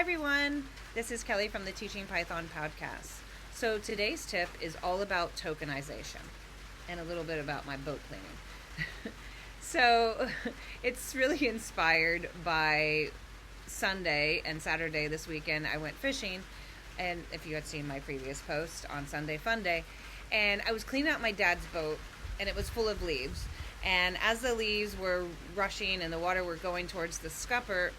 everyone, this is Kelly from the Teaching Python podcast. So today's tip is all about tokenization and a little bit about my boat cleaning. So it's really inspired by Sunday and Saturday this weekend. I went fishing, and if you had seen my previous post on Sunday Fun Day, and I was cleaning out my dad's boat, and it was full of leaves. And as the leaves were rushing and the water were going towards the scupper,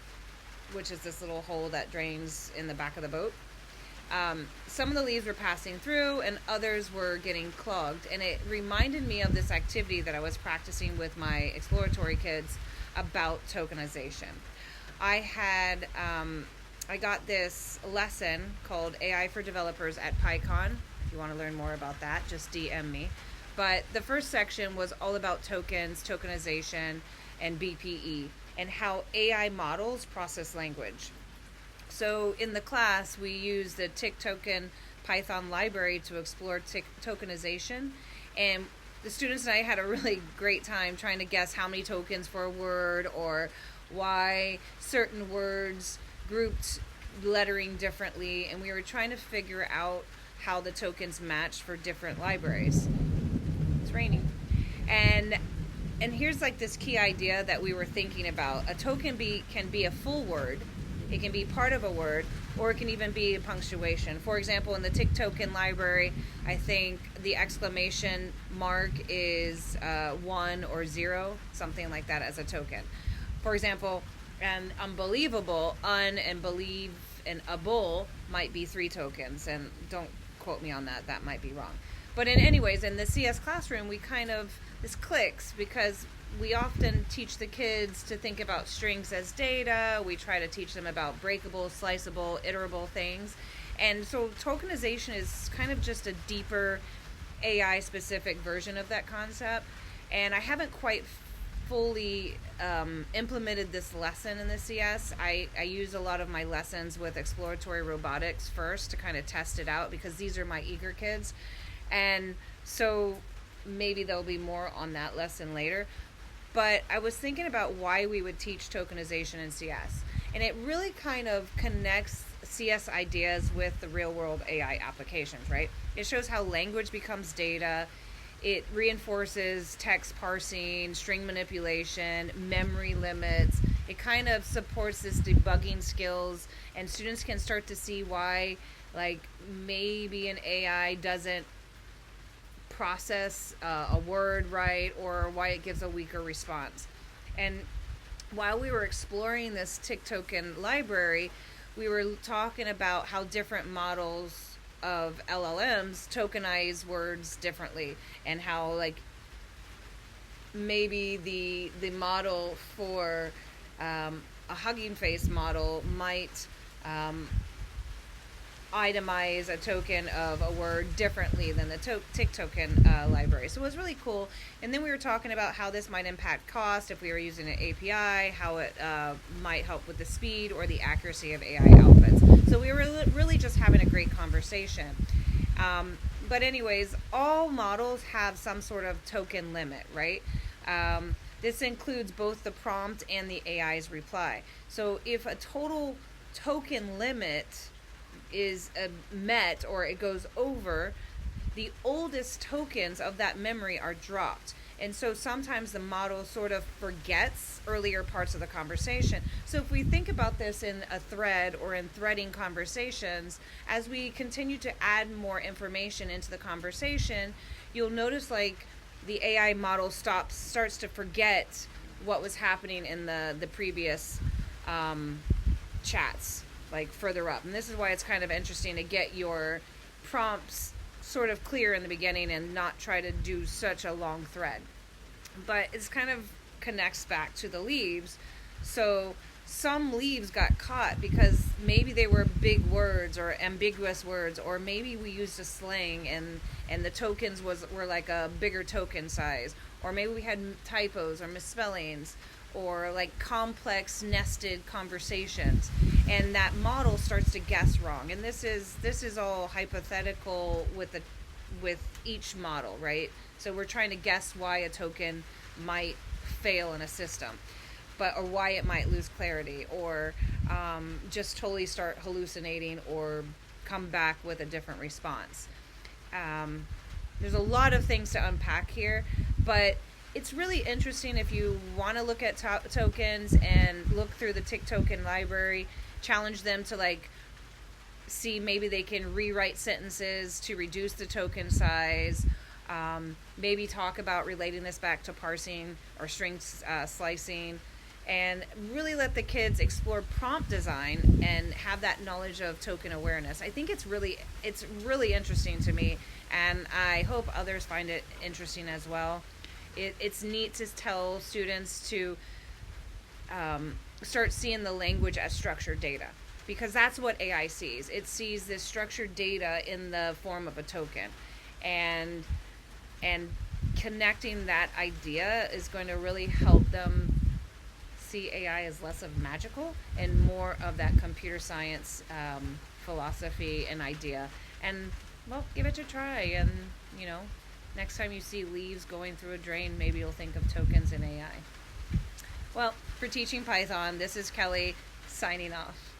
which is this little hole that drains in the back of the boat, some of the leaves were passing through and others were getting clogged. And it reminded me of this activity that I was practicing with my exploratory kids about tokenization. I got this lesson called AI for Developers at PyCon. If you want to learn more about that, just DM me. But the first section was all about tokens, tokenization, and BPE, and how AI models process language. So in the class, we used the TikToken Python library to explore tokenization, and the students and I had a really great time trying to guess how many tokens for a word, or why certain words grouped lettering differently, and we were trying to figure out how the tokens matched for different libraries. It's raining. And here's like this key idea that we were thinking about. A token can be a full word, it can be part of a word, or it can even be a punctuation. For example, in the TikToken library, I think the exclamation mark is 1 or 0, something like that as a token. For example, an unbelievable, and believe, and able might be 3 tokens, and don't quote me on that, that might be wrong. But anyways, in the CS classroom, this clicks because we often teach the kids to think about strings as data. We try to teach them about breakable, sliceable, iterable things. And so tokenization is kind of just a deeper AI-specific version of that concept. And I haven't quite fully implemented this lesson in the CS. I use a lot of my lessons with exploratory robotics first to kind of test it out, because these are my eager kids. And so maybe there'll be more on that lesson later. But I was thinking about why we would teach tokenization in CS. And it really kind of connects CS ideas with the real world AI applications, right? It shows how language becomes data. It reinforces text parsing, string manipulation, memory limits. It kind of supports this debugging skills, and students can start to see why, like, maybe an AI doesn't process a word right, or why it gives a weaker response. And while we were exploring this TikToken library, we were talking about how different models of LLMs tokenize words differently, and how, like, maybe the model for a Hugging Face model might itemize a token of a word differently than the TikToken library. So it was really cool. And then we were talking about how this might impact cost if we were using an API, how it might help with the speed or the accuracy of AI outputs. So we were really just having a great conversation. But anyways, all models have some sort of token limit, right? This includes both the prompt and the AI's reply. So if a total token limit is met, or it goes over, the oldest tokens of that memory are dropped. And so sometimes the model sort of forgets earlier parts of the conversation. So if we think about this in a thread or in threading conversations, as we continue to add more information into the conversation, you'll notice like the AI model starts to forget what was happening in the previous chats, like further up. And this is why it's kind of interesting to get your prompts sort of clear in the beginning and not try to do such a long thread. But it's kind of connects back to the leaves. So some leaves got caught because maybe they were big words or ambiguous words, or maybe we used a slang and the tokens were like a bigger token size, or maybe we had typos or misspellings, or like complex nested conversations, and that model starts to guess wrong. And this is all hypothetical with each model, right? So we're trying to guess why a token might fail in a system. or why it might lose clarity, or just totally start hallucinating, or come back with a different response. There's a lot of things to unpack here, but it's really interesting if you want to look at tokens and look through the tick token library, challenge them to like see maybe they can rewrite sentences to reduce the token size. Maybe talk about relating this back to parsing or string slicing, and really let the kids explore prompt design and have that knowledge of token awareness. I think it's really interesting to me, and I hope others find it interesting as well. It's neat to tell students to start seeing the language as structured data, because that's what AI sees. It sees this structured data in the form of a token, and connecting that idea is going to really help them see AI as less of magical and more of that computer science philosophy and idea. And well, give it a try, and next time you see leaves going through a drain, maybe you'll think of tokens in AI. Well, for Teaching Python, this is Kelly signing off.